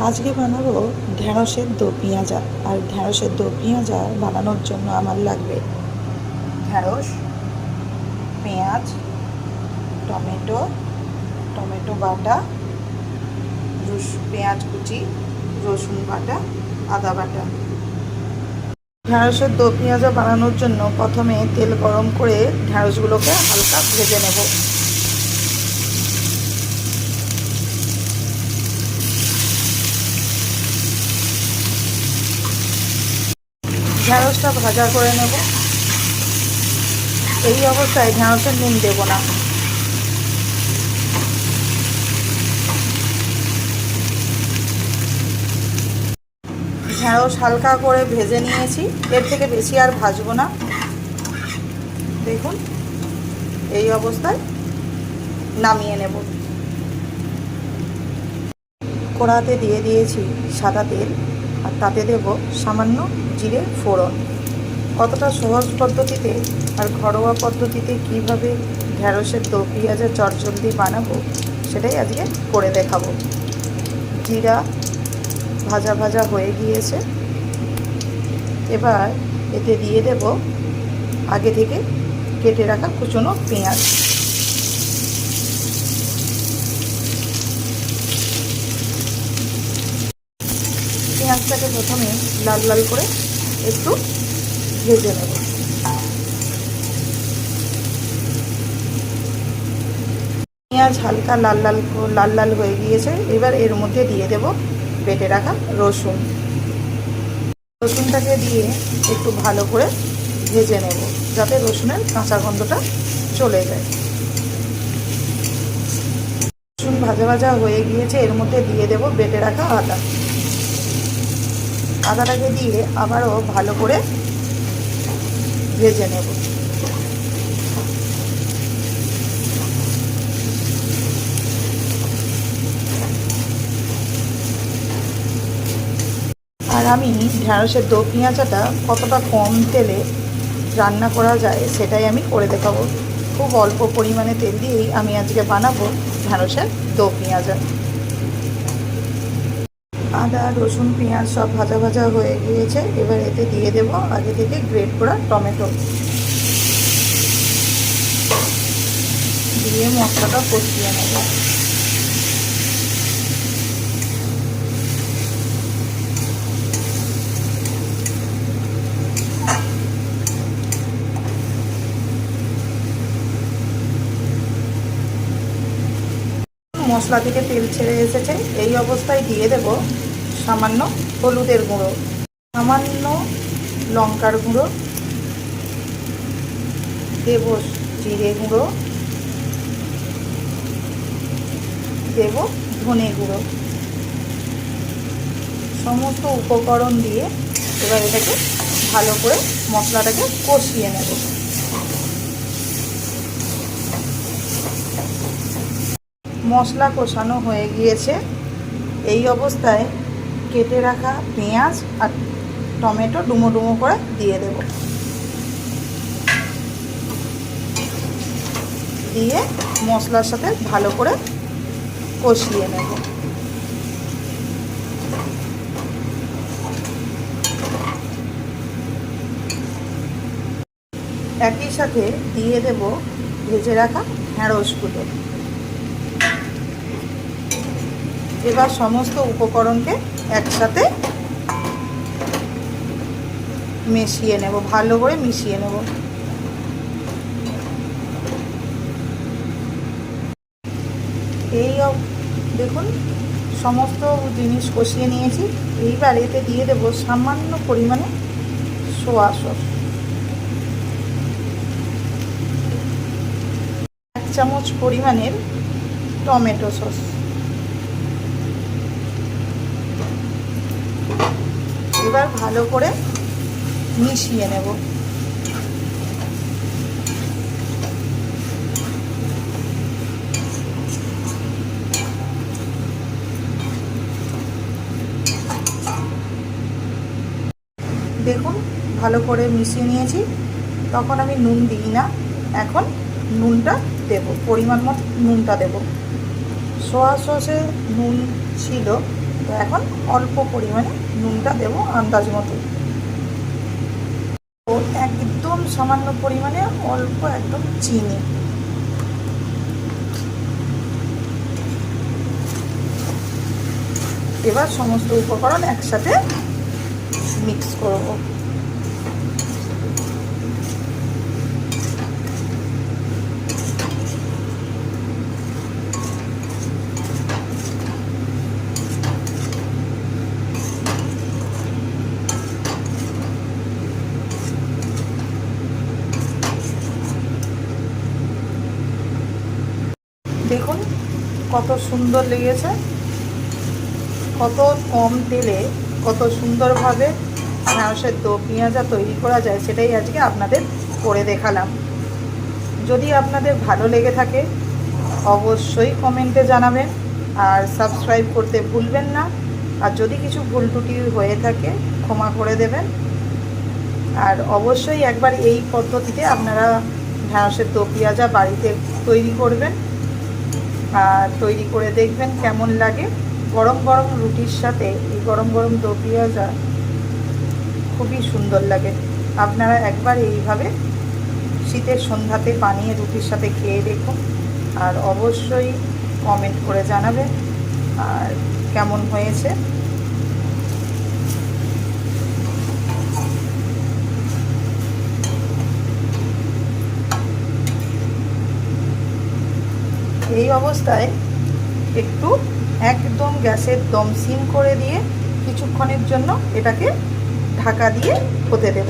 আজকে বানাবো ঢ্যাঁড়সের দো পেঁয়াজা। আর ঢ্যাঁড়সের দো পেঁয়াজা বানানোর জন্য আমার লাগবে ঢ্যাঁড়স, পেঁয়াজ, টমেটো, টমেটো বাটা, পেঁয়াজ কুচি, রসুন বাটা, আদা বাটা। ঢ্যাঁড়সের দো পেঁয়াজা বানানোর জন্য প্রথমে তেল গরম করে ঢ্যাঁড়সগুলোকে হালকা ভেজে নেব। ঢ্যাঁড়সটা ভাজা করে নেব। এই অবস্থায় ঢ্যাঁড়সে নুন দেব না। ঢ্যাঁড়স হালকা করে ভেজে নিয়েছি, এর থেকে বেশি আর ভাজবো না। দেখুন, এই অবস্থায় নামিয়ে নেব। কড়াতে দিয়ে দিয়েছি সাদা তেল, আর তাতে দেব সামান্য জিরে ফোড়ন। কতটা সহজ পদ্ধতিতে আর ঘরোয়া পদ্ধতিতে কিভাবে ঢ্যাঁড়সের দো পেঁয়াজের চটজলদি বানাবো সেটাই আজকে করে দেখাবো। জিরা ভাজা ভাজা হয়ে গিয়েছে, এবার এতে দিয়ে দেব আগে থেকে কেটে রাখা কুচনো পেঁয়াজ। পেঁয়াজটাকে প্রথমে লাল লাল করে একটু ভেজে নেব। পেঁয়াজ হালকা লাল লাল হয়ে গিয়েছে, এবার এর মধ্যে দিয়ে দেব বেটে রাখা রসুন। রসুনটাকে দিয়ে একটু ভালো করে ভেজে নেব, যাতে রসুনের কাঁচা গন্ধটা চলে যায়। রসুন ভাজা ভাজা হয়ে গিয়েছে, এর মধ্যে দিয়ে দেব বেটে রাখা আদা। আদাটাকে দিয়ে আবারও ভালো করে ভেজে নেব। আর আমি ঢ্যাঁড়সের দো পেঁয়াজাটা কতটা কম তেলে রান্না করা যায় সেটাই আমি করে দেখাবো। খুব অল্প পরিমাণে তেল দিয়েই আমি আজকে বানাবো ঢ্যাঁড়সের দো পেঁয়াজা। আদা রসুন পেঁয়াজ সব ভাজা ভাজা হয়ে গিয়েছে, এবার এতে দিয়ে দেব আগে থেকে গ্রেট করা টমেটো। দিয়ে মশলাটা কষিয়ে নেব। মশলা থেকে তেল ছেড়ে এসেছে, এই অবস্থায় দিয়ে দেব সামান্য হলুদের গুঁড়ো, সামান্য লঙ্কার গুঁড়ো, দেব জিরে গুঁড়ো, দেব ধনে গুঁড়ো। সমস্ত উপকরণ দিয়ে এবার এটাকে ভালো করে মশলাটাকে কষিয়ে নেব। মশলা কষানো হয়ে গিয়েছে, এই অবস্থায় কেটে রাখা পেঁয়াজ আর টমেটো ডুমো ডুমো করে দিয়ে দেব। দিয়ে মশলার সাথে ভালো করে কষিয়ে নেব। একই সাথে দিয়ে দেব ভেজে রাখা ঢ্যাঁড়সগুলো। এবার সমস্ত উপকরণকে একসাথে মিশিয়ে নেব, ভালো করে মিশিয়ে নেব। এই দেখুন, সমস্ত জিনিস কষিয়ে নিয়েছি, এইবার এতে দিয়ে দেব সামান্য পরিমাণে সোয়া সস, 1 চামচ পরিমাণের টমেটো সস। এবার ভালো করে মিশিয়ে নেব। দেখুন, ভালো করে মিশিয়ে নিয়েছি। তখন আমি নুন দিই না, এখন নুনটা দেব, পরিমাণ মতো নুনটা দেব। সোয়া সসে নুন ছিল, তো এখন অল্প পরিমাণে নুনটা দেবো আন্দাজ মতো। তো একদম সামান্য পরিমাণে অল্প একদম চিনি। এবার সমস্ত উপকরণ একসাথে মিক্স করব। দেখুন কত সুন্দর লেগেছে, কত কম তেলে কত সুন্দরভাবে ঢ্যাঁড়সের দো পেঁয়াজা তৈরি করা যায় সেটাই আজকে আপনাদের করে দেখালাম। যদি আপনাদের ভালো লেগে থাকে অবশ্যই কমেন্টে জানাবেন আর সাবস্ক্রাইব করতে ভুলবেন না। আর যদি কিছু ভুল ত্রুটি হয়ে থাকে ক্ষমা করে দেবেন। আর অবশ্যই একবার এই পদ্ধতিতে আপনারা ঢ্যাঁড়সের দো পেঁয়াজা বাড়িতে তৈরি করবেন আর তৈরি করে দেখবেন কেমন লাগে। গরম গরম রুটির সাথে এই গরম গরম দো পেঁয়াজা খুবই সুন্দর লাগে। আপনারা একবার এইভাবে শীতের সন্ধ্যাতে বানিয়ে রুটির সাথে খেয়ে দেখুন আর অবশ্যই কমেন্ট করে জানাবেন আর কেমন হয়েছে। এই অবস্থায় একটু একদম গ্যাসের দম সিম করে দিয়ে কিছুক্ষণের জন্য এটাকে ঢাকা দিয়ে হতে দেব।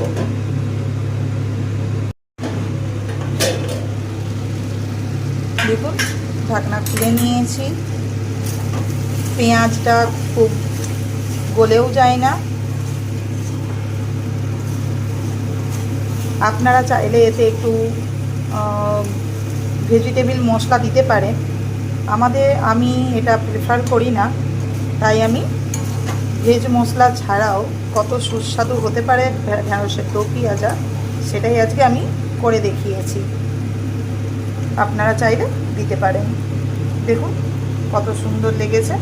দেখুন ঢাকনা খুলে নিয়েছি, পেঁয়াজটা খুব গলেও যায় না। আপনারা চাইলে এতে একটু ভেজিটেবিল মশলা দিতে পারেন। আমি এটা প্রেফার করি না, তাই আমি ভেজ মশলা ছাড়াও কত সুস্বাদু হতে পারে ঢ্যাঁড়সের দো পেঁয়াজা সেটাই আজকে আমি করে দেখিয়েছি। আপনারা চাইলে দিতে পারেন। দেখুন কত সুন্দর লেগেছে।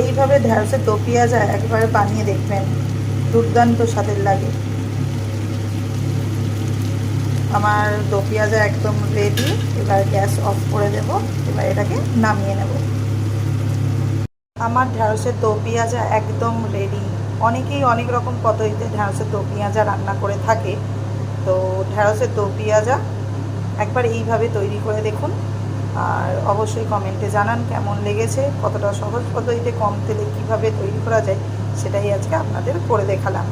এইভাবে ঢ্যাঁড়সের দো পেঁয়াজা একবার বানিয়ে দেখবেন, দুর্দান্ত স্বাদের লাগে। আমার দো পেঁয়াজা একদম রেডি। এবার গ্যাস অফ করে দেব। এবার এটাকে নামিয়ে নেব। আমার ঢ্যাঁড়সের দো পেঁয়াজা একদম রেডি। অনেকেই অনেক রকম পদ্ধতিতে ঢ্যাঁড়সের দো পেঁয়াজা রান্না করে থাকে। তো ঢ্যাঁড়সের দো পেঁয়াজা একবার এইভাবে তৈরি করে দেখুন আর অবশ্যই কমেন্টে জানান কেমন লেগেছে। কতটা সহজ পদ্ধতিতে কম তেলে কীভাবে তৈরি করা যায় সেটাই আজকে আপনাদের করে দেখালাম।